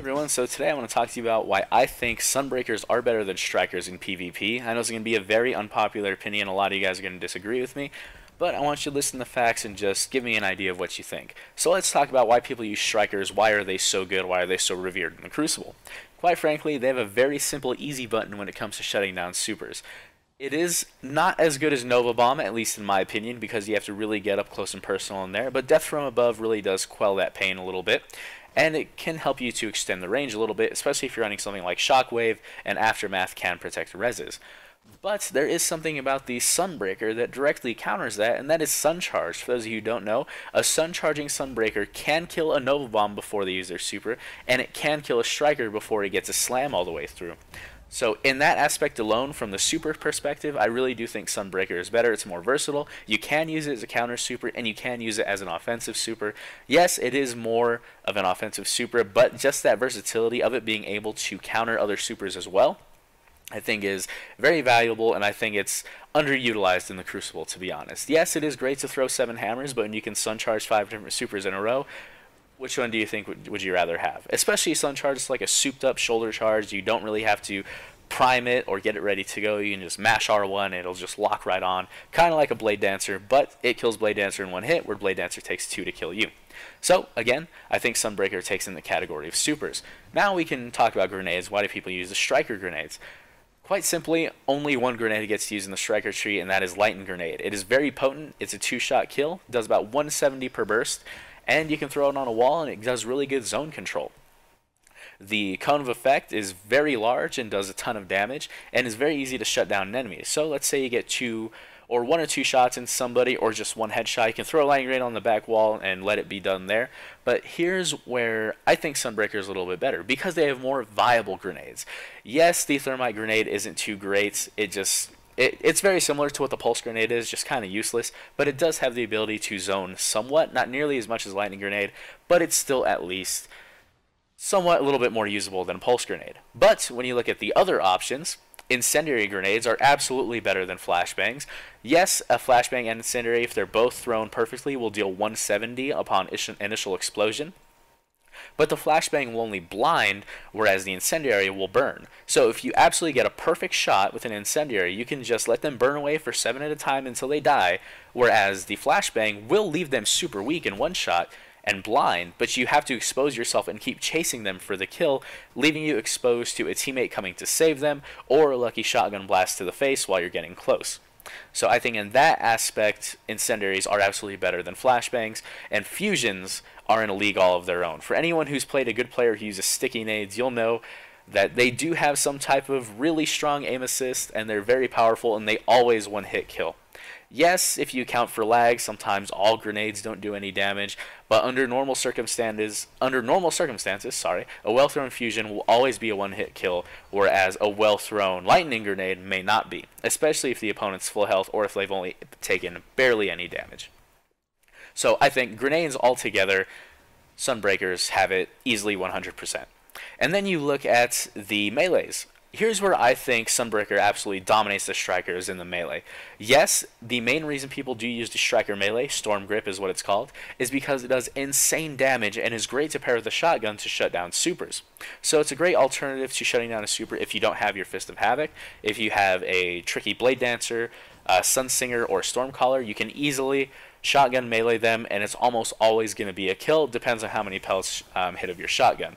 Everyone, so today I want to talk to you about why I think Sunbreakers are better than Strikers in PvP. I know it's going to be a very unpopular opinion, a lot of you guys are going to disagree with me, but I want you to listen to the facts and just give me an idea of what you think. So let's talk about why people use Strikers, why are they so good, why are they so revered in the Crucible. Quite frankly, they have a very simple, easy button when it comes to shutting down supers. It is not as good as Nova Bomb, at least in my opinion, because you have to really get up close and personal in there, but Death from Above really does quell that pain a little bit. And it can help you to extend the range a little bit, especially if you're running something like Shockwave and Aftermath can protect reses. But there is something about the Sunbreaker that directly counters that, and that is Sun Charge. For those of you who don't know, a Sun Charging Sunbreaker can kill a Nova Bomb before they use their super, and it can kill a Striker before it gets a slam all the way through. So in that aspect alone, from the super perspective, I really do think Sunbreaker is better. It's more versatile. You can use it as a counter super, and you can use it as an offensive super. Yes, it is more of an offensive super, but just that versatility of it being able to counter other supers as well, I think is very valuable, and I think it's underutilized in the Crucible, to be honest. Yes, it is great to throw 7 hammers, but when you can Sun Charge 5 different supers in a row, which one do you think would you rather have? Especially Sun Charge is like a souped up shoulder charge. You don't really have to prime it or get it ready to go. You can just mash R1 and it'll just lock right on. Kind of like a Blade Dancer, but it kills Blade Dancer in one hit, where Blade Dancer takes 2 to kill you. So, again, I think Sunbreaker takes in the category of supers. Now we can talk about grenades. Why do people use the Striker grenades? Quite simply, only one grenade gets used in the Striker tree, and that is Lightning Grenade. It is very potent. It's a 2-shot kill. It does about 170 per burst. And you can throw it on a wall, and it does really good zone control. The cone of effect is very large and does a ton of damage, and is very easy to shut down an enemy. So let's say you get 1 or 2 shots in somebody, or just 1 headshot. You can throw a lightning grenade on the back wall and let it be done there. But here's where I think Sunbreaker is a little bit better, because they have more viable grenades. Yes, the thermite grenade isn't too great. It's very similar to what the pulse grenade is, just kind of useless, but it does have the ability to zone somewhat, not nearly as much as lightning grenade, but it's still at least somewhat a little bit more usable than pulse grenade. But when you look at the other options, incendiary grenades are absolutely better than flashbangs. Yes, a flashbang and incendiary, if they're both thrown perfectly, will deal 170 upon initial explosion. But the flashbang will only blind, whereas the incendiary will burn. So if you absolutely get a perfect shot with an incendiary, you can just let them burn away for 7 at a time until they die, whereas the flashbang will leave them super weak in one shot and blind, but you have to expose yourself and keep chasing them for the kill, leaving you exposed to a teammate coming to save them, or a lucky shotgun blast to the face while you're getting close. So I think in that aspect, incendiaries are absolutely better than flashbangs, and fusions are in a league all of their own. For anyone who's played a good player who uses sticky nades, you'll know that they do have some type of really strong aim assist, and they're very powerful, and they always one-hit kill. Yes, if you account for lag, sometimes all grenades don't do any damage, but under normal circumstances, a well-thrown fusion will always be a one-hit kill, whereas a well-thrown lightning grenade may not be, especially if the opponent's full health or if they've only taken barely any damage. So I think grenades altogether, Sunbreakers have it easily 100%. And then you look at the melees. Here's where I think Sunbreaker absolutely dominates the Strikers in the melee. Yes, the main reason people do use the Striker melee, Storm Grip is what it's called, is because it does insane damage and is great to pair with a shotgun to shut down supers. So it's a great alternative to shutting down a super if you don't have your Fist of Havoc. If you have a tricky Blade Dancer, Sunsinger, or Stormcaller, you can easily shotgun melee them, and it's almost always going to be a kill. Depends on how many pellets hit of your shotgun.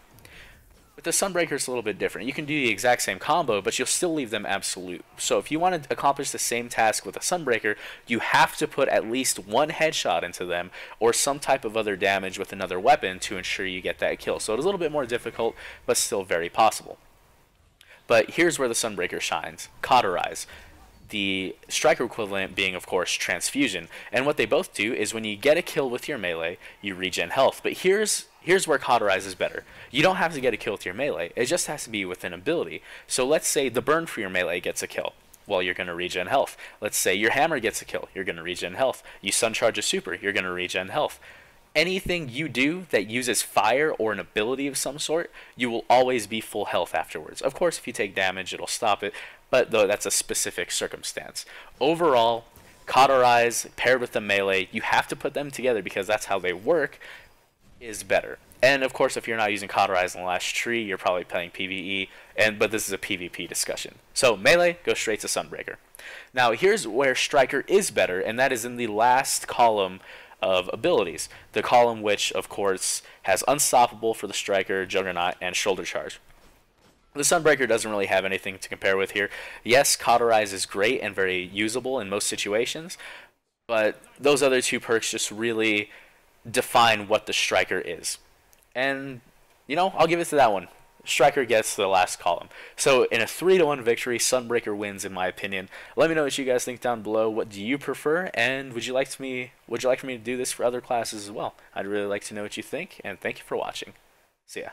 With the Sunbreaker, it's a little bit different. You can do the exact same combo, but you'll still leave them absolute. So if you want to accomplish the same task with a Sunbreaker, you have to put at least 1 headshot into them, or some type of other damage with another weapon to ensure you get that kill. So it's a little bit more difficult, but still very possible. But here's where the Sunbreaker shines. Cauterize. The Striker equivalent being, of course, Transfusion. And what they both do is when you get a kill with your melee, you regen health. But here's where Cauterize is better. You don't have to get a kill with your melee. It just has to be with an ability. So let's say the burn for your melee gets a kill. Well, you're going to regen health. Let's say your hammer gets a kill. You're going to regen health. You Sun Charge a super. You're going to regen health. Anything you do that uses fire or an ability of some sort, you will always be full health afterwards. Of course, if you take damage, it'll stop it, but though that's a specific circumstance. Overall, Cauterize paired with the melee, you have to put them together because that's how they work, is better. And of course, if you're not using Cauterize in the last tree, you're probably playing PvE, but this is a PvP discussion. So melee, go straight to Sunbreaker. Now here's where Striker is better, and that is in the last column of abilities. The column which, of course, has Unstoppable for the Striker, Juggernaut, and Shoulder Charge. The Sunbreaker doesn't really have anything to compare with here. Yes, Cauterize is great and very usable in most situations, but those other two perks just really define what the Striker is. And, I'll give it to that one. Striker gets the last column. So in a 3-1 victory, Sunbreaker wins in my opinion. Let me know what you guys think down below. What do you prefer? And would you like for me to do this for other classes as well? I'd really like to know what you think, and thank you for watching. See ya.